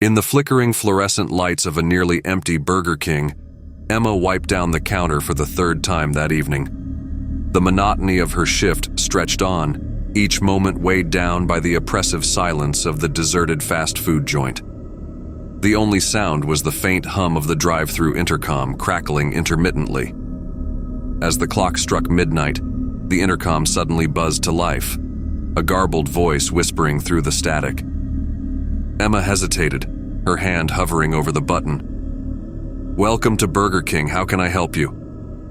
In the flickering fluorescent lights of a nearly empty Burger King, Emma wiped down the counter for the third time that evening. The monotony of her shift stretched on, each moment weighed down by the oppressive silence of the deserted fast food joint. The only sound was the faint hum of the drive-through intercom crackling intermittently. As the clock struck midnight, the intercom suddenly buzzed to life, a garbled voice whispering through the static. Emma hesitated, her hand hovering over the button. "Welcome to Burger King, how can I help you?"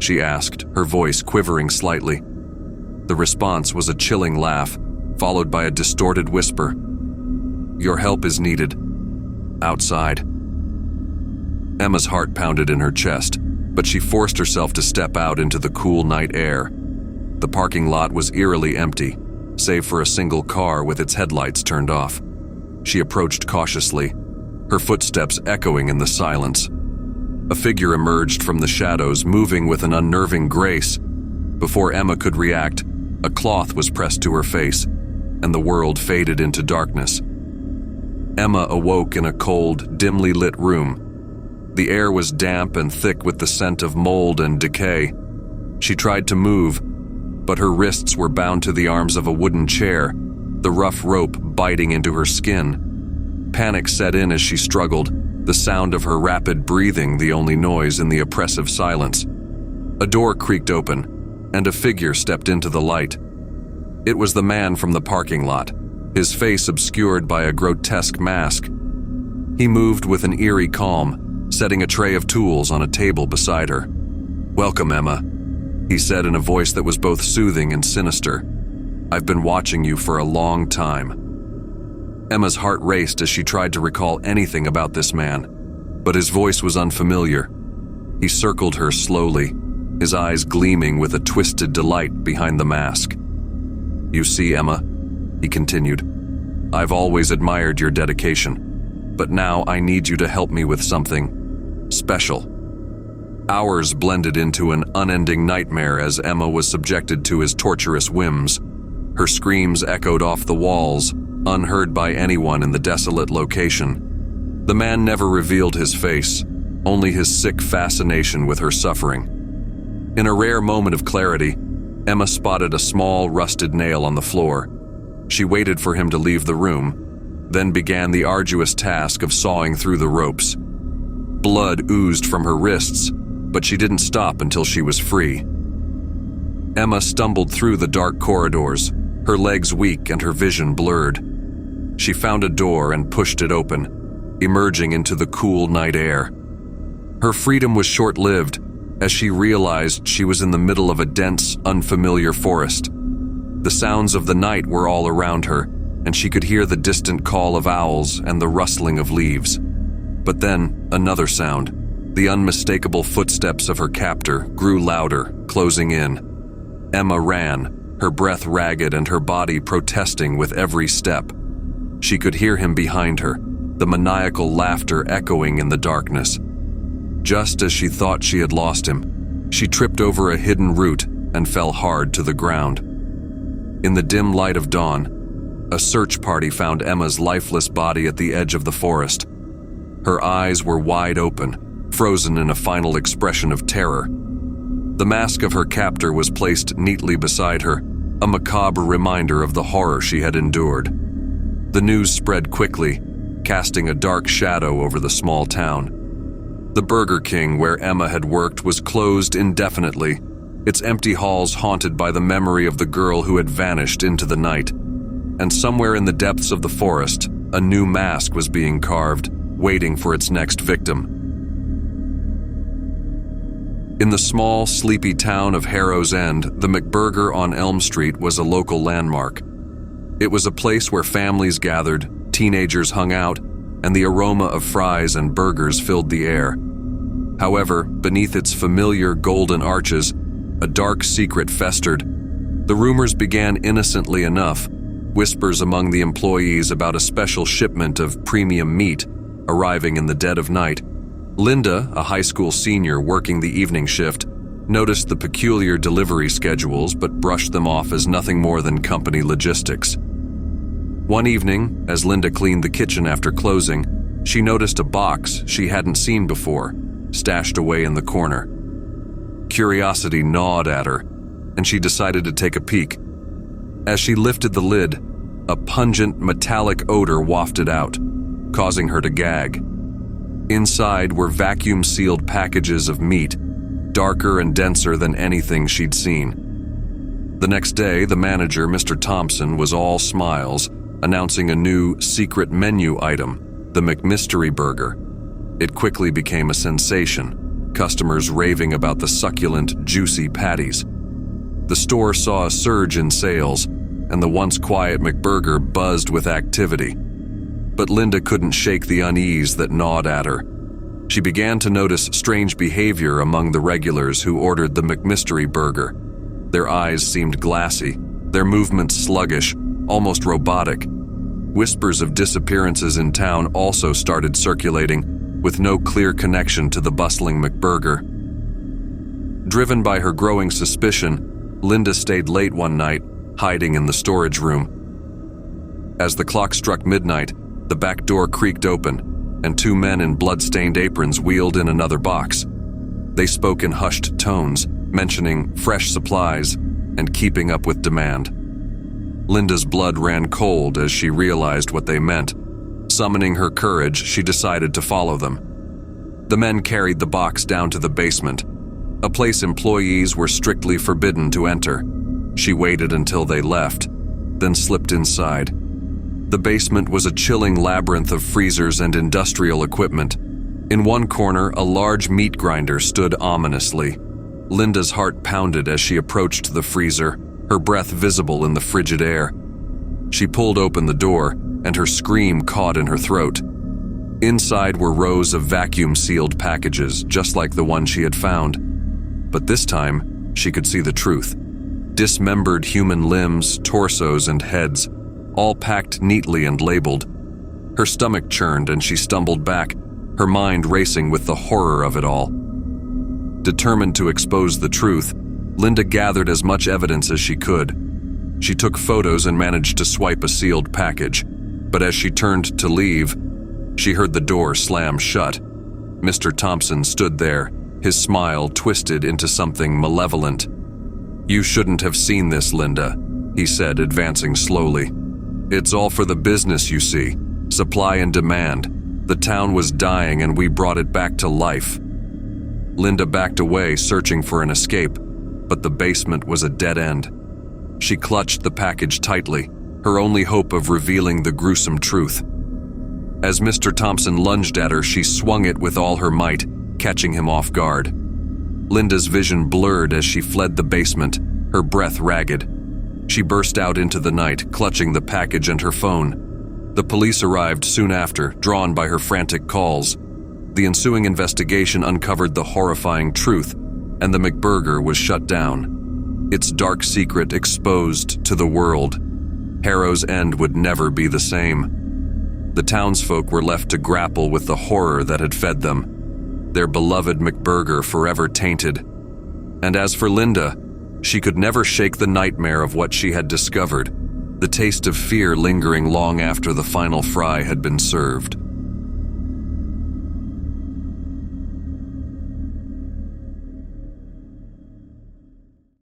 she asked, her voice quivering slightly. The response was a chilling laugh, followed by a distorted whisper. "Your help is needed. Outside." Emma's heart pounded in her chest, but she forced herself to step out into the cool night air. The parking lot was eerily empty, save for a single car with its headlights turned off. She approached cautiously, her footsteps echoing in the silence. A figure emerged from the shadows, moving with an unnerving grace. Before Emma could react, a cloth was pressed to her face, and the world faded into darkness. Emma awoke in a cold, dimly lit room. The air was damp and thick with the scent of mold and decay. She tried to move, but her wrists were bound to the arms of a wooden chair, the rough rope biting into her skin. Panic set in as she struggled, the sound of her rapid breathing the only noise in the oppressive silence. A door creaked open, and a figure stepped into the light. It was the man from the parking lot, his face obscured by a grotesque mask. He moved with an eerie calm, setting a tray of tools on a table beside her. "Welcome, Emma," he said in a voice that was both soothing and sinister. "I've been watching you for a long time." Emma's heart raced as she tried to recall anything about this man, but his voice was unfamiliar. He circled her slowly, his eyes gleaming with a twisted delight behind the mask. "You see, Emma," he continued, "I've always admired your dedication, but now I need you to help me with something special." Hours blended into an unending nightmare as Emma was subjected to his torturous whims. Her screams echoed off the walls, unheard by anyone in the desolate location. The man never revealed his face, only his sick fascination with her suffering. In a rare moment of clarity, Emma spotted a small, rusted nail on the floor. She waited for him to leave the room, then began the arduous task of sawing through the ropes. Blood oozed from her wrists, but she didn't stop until she was free. Emma stumbled through the dark corridors, her legs weak and her vision blurred. She found a door and pushed it open, emerging into the cool night air. Her freedom was short-lived, as she realized she was in the middle of a dense, unfamiliar forest. The sounds of the night were all around her, and she could hear the distant call of owls and the rustling of leaves. But then, another sound. The unmistakable footsteps of her captor grew louder, closing in. Emma ran, her breath ragged and her body protesting with every step. She could hear him behind her, the maniacal laughter echoing in the darkness. Just as she thought she had lost him, she tripped over a hidden root and fell hard to the ground. In the dim light of dawn, a search party found Emma's lifeless body at the edge of the forest. Her eyes were wide open, frozen in a final expression of terror. The mask of her captor was placed neatly beside her, a macabre reminder of the horror she had endured. The news spread quickly, casting a dark shadow over the small town. The Burger King where Emma had worked was closed indefinitely, its empty halls haunted by the memory of the girl who had vanished into the night. And somewhere in the depths of the forest, a new mask was being carved, waiting for its next victim. In the small, sleepy town of Harrow's End, the McBurger on Elm Street was a local landmark. It was a place where families gathered, teenagers hung out, and the aroma of fries and burgers filled the air. However, beneath its familiar golden arches, a dark secret festered. The rumors began innocently enough, whispers among the employees about a special shipment of premium meat arriving in the dead of night. Linda, a high school senior working the evening shift, noticed the peculiar delivery schedules but brushed them off as nothing more than company logistics. One evening, as Linda cleaned the kitchen after closing, She noticed a box she hadn't seen before, stashed away in the corner. Curiosity gnawed at her, and she decided to take a peek. As she lifted the lid, a pungent metallic odor wafted out, causing her to gag. Inside were vacuum-sealed packages of meat, darker and denser than anything she'd seen. The next day, the manager, Mr. Thompson, was all smiles, announcing a new secret menu item, the McMystery Burger. It quickly became a sensation, customers raving about the succulent, juicy patties. The store saw a surge in sales, and the once quiet McBurger buzzed with activity. But Linda couldn't shake the unease that gnawed at her. She began to notice strange behavior among the regulars who ordered the McMystery Burger. Their eyes seemed glassy, their movements sluggish, almost robotic. Whispers of disappearances in town also started circulating, with no clear connection to the bustling McBurger. Driven by her growing suspicion, Linda stayed late one night, hiding in the storage room. As the clock struck midnight, the back door creaked open, and two men in blood-stained aprons wheeled in another box. They spoke in hushed tones, mentioning fresh supplies and keeping up with demand. Linda's blood ran cold as she realized what they meant. Summoning her courage, she decided to follow them. The men carried the box down to the basement, a place employees were strictly forbidden to enter. She waited until they left, then slipped inside. The basement was a chilling labyrinth of freezers and industrial equipment. In one corner, a large meat grinder stood ominously. Linda's heart pounded as she approached the freezer, her breath visible in the frigid air. She pulled open the door, and her scream caught in her throat. Inside were rows of vacuum-sealed packages, just like the one she had found. But this time, she could see the truth. Dismembered human limbs, torsos, and heads, all packed neatly and labeled. Her stomach churned and she stumbled back, her mind racing with the horror of it all. Determined to expose the truth, Linda gathered as much evidence as she could. She took photos and managed to swipe a sealed package, but as she turned to leave, she heard the door slam shut. Mr. Thompson stood there, his smile twisted into something malevolent. "You shouldn't have seen this, Linda," he said, advancing slowly. "It's all for the business, you see. Supply and demand. The town was dying and we brought it back to life." Linda backed away, searching for an escape, but the basement was a dead end. She clutched the package tightly, her only hope of revealing the gruesome truth. As Mr. Thompson lunged at her, she swung it with all her might, catching him off guard. Linda's vision blurred as she fled the basement, her breath ragged. She burst out into the night, clutching the package and her phone. The police arrived soon after, drawn by her frantic calls. The ensuing investigation uncovered the horrifying truth, and the McBurger was shut down. Its dark secret exposed to the world. Harrow's end would never be the same. The townsfolk were left to grapple with the horror that had fed them, their beloved McBurger forever tainted. And as for Linda, she could never shake the nightmare of what she had discovered, the taste of fear lingering long after the final fry had been served.